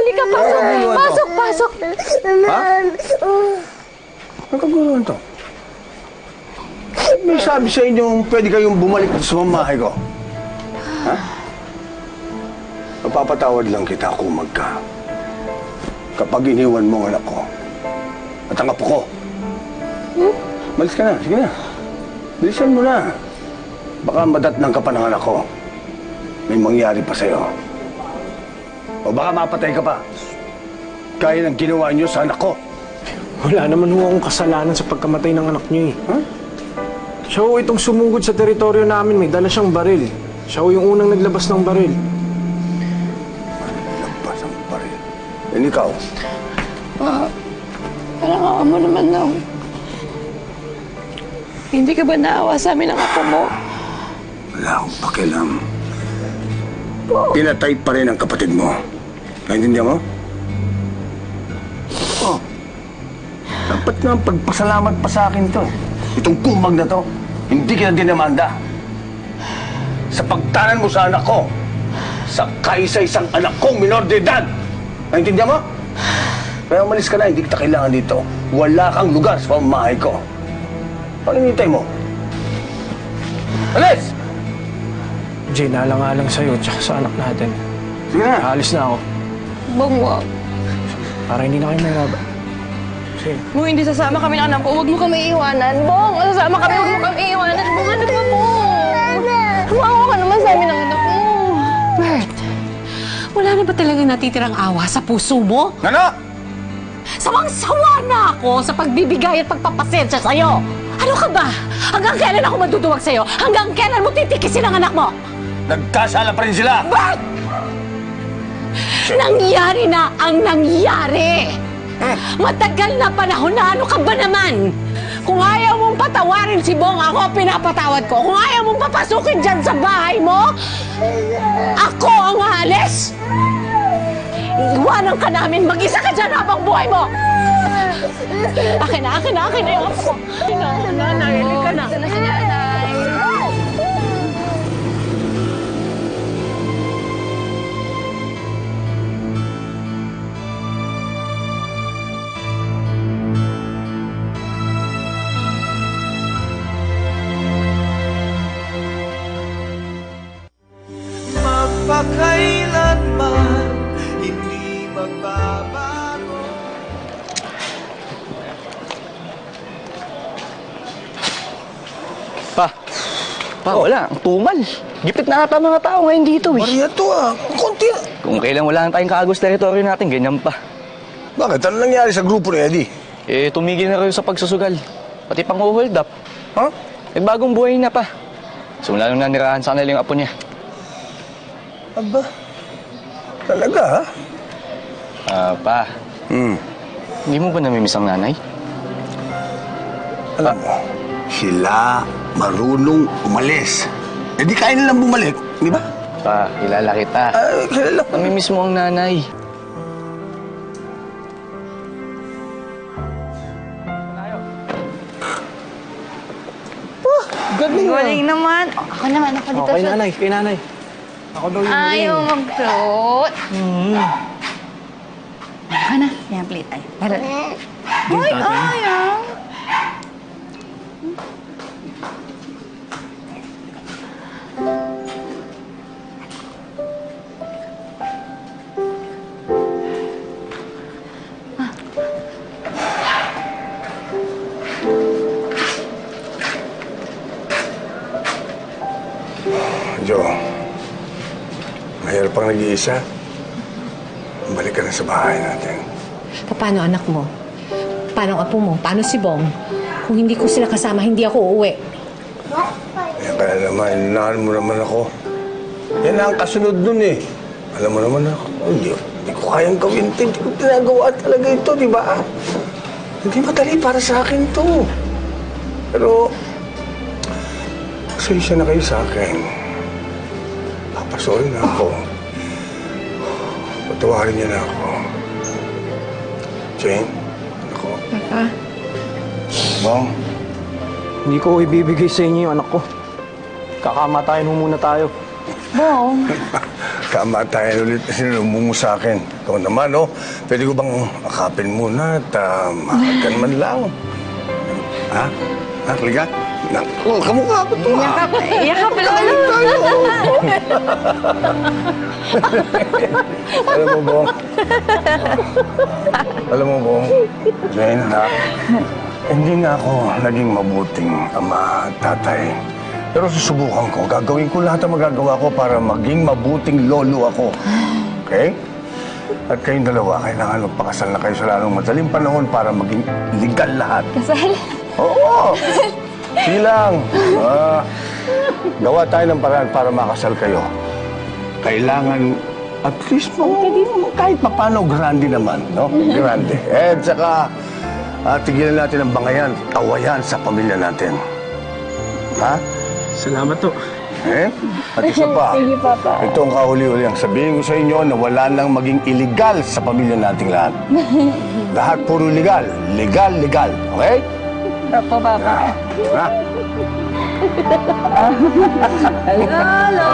Halika, pasok! Pasok, pasok! Ha? Ang kaguluhan to? May sabi sa inyo pwede kayong bumalik sa mamahay ko. Ha? Mapapatawad lang kita kung kapag iniwan mo ang anak ko at ang apo ko. Malis ka na, sige na. Bilisan mo na. Baka madatnang ka pa ng anak ko. May mangyari pa sa'yo. O baka mapatay ka pa. Kaya ng ginawa niyo sa anak ko. Wala naman ho akong kasalanan sa pagkamatay ng anak niyo eh. Huh? Siya ho itong sumugod sa teritoryo namin, may dala siyang baril. Siya ho yung unang naglabas ng baril. Naglabas ng baril? And ikaw? Parang mo naman na. Hindi ka ba naawa sa amin ang apo mo? Wala akong pakialam. Pinatay pa rin ang kapatid mo. Naintindihan mo? Oh. Dapat nga pagpasalamat pa sa akin to. Itong kumag na to, hindi kita dinamanda. Sa pagtanan mo sa anak ko, sa kaisa-isang anak kong minor de edad. Naintindihan mo? Kaya umalis ka na, hindi kita kailangan dito. Wala kang lugar sa pamamahay ko. Pakinintay mo. Alis! Jay, naalang-alang sa'yo at sa anak natin. Sige na. Aalis na ako. Bong, wag. Para hindi na kayo mahiraba. Sige. Kung hindi sasama kami ng anak ko, huwag mo kami iiwanan. Bong, sasama kami, huwag mo kami iiwanan. Bong, ano ba mo? Huwag ka naman sa amin ng anak mo. Bert, wala na ba talaga natitirang awa sa puso mo? Ano? Sawang-sawa na ako sa pagbibigay at pagpapasensya sa'yo. Ano ka ba? Hanggang kailan ako maduduwag sa'yo? Hanggang kailan mo titikisin ang anak mo? Nagkasala pa rin sila! Bert! Nangyari na ang nangyari! Matagal na panahon na, ano ka ba naman? Kung ayaw mong patawarin si Bong, ako pinapatawad ko. Kung ayaw mong papasukin dyan sa bahay mo, ako ang aalis! Iiwanan ka namin, mag-isa ka dyan habang buhay mo! Akin na yung apo ko. Nanay, halika na. Ito na si nanay. Magpakailanman hindi magbabago. Pa, wala. Ang tumal. Gipit na ata mga tao ngayon dito eh. Maria to konti na. Kung kailan wala na tayong kaagos teritoryo natin, ganyan pa. Bakit? Ano nangyari sa grupo ni Eddie? Eh, tumigil na rin sa pagsusugal. Pati pang hold up. Ha? Eh, bagong buhay na pa. So, wala nang nanirahan sa kanila yung apo niya. Aba, talaga ha? Pa. Hindi mo ba namimiss ang nanay? Alam mo, sila marunong umalis. Eh di kaya nilang bumalik, di ba? Pa, kilala kita. Kilala ko. Namimiss mo ang nanay. Galing Galing naman. Ako naman, ako dito. Kay nanay, kay nanay. Ako daw yung Ayaw mag-float. Ako na. Yan, plate ay. Para. Hoy, ayaw. Jo, mahirap pang nag-iisa. Balik ka na sa bahay natin. Paano anak mo? Paano ang apo mo? Paano si Bong? Kung hindi ko sila kasama, hindi ako uuwi. Eh, kaya naman, inahan mo naman ako. Yan ang kasunod nun eh. Alam mo naman ako, hindi ko kayang gawin ito. Hindi ko pinagawa talaga ito, di ba? Hindi madali para sa akin to. Pero, pasensya na kayo sa akin. Papasorry na ako. Patawarin niyo na ako. Jane, ako. Papa? Bong, Hindi ko ibibigay sa inyo yung anak ko. Kakamatayan ho muna tayo. Bong. Kamatayan ulit na sinulong mo sa akin. Ikaw naman, oh. Pwede ko bang akapin muna at makagan man lang? Ha? Ha, liga? Naku, kamukha ko to, ha? Yakap, Lolo. Alam mo, Bong? Alam mo, Bong? Jane, ha? Hindi nga ako naging mabuting ama at tatay. Pero susubukan ko. Gagawin ko lahat ang magagawa ko para maging mabuting lolo ako. Okay? At kayong dalawa, kailangan magpakasal na kayo sa lalong madaling panahon para maging legal lahat. Kasal. Oo! Sige lang. Gawa tayo ng paraan para makasal kayo. Kailangan at least kahit papano grande naman, no? Grande. At saka, tigilan natin ang bangayan, tawayan sa pamilya natin. Ha? Salamat to. At isa pa, Sige, Papa. ito ang kahuli-huli ang sabihin ko sa inyo na wala nang maging illegal sa pamilya nating lahat. Lahat puro legal. Legal, legal. Okay? Opo, Papa. Ha? Lolo!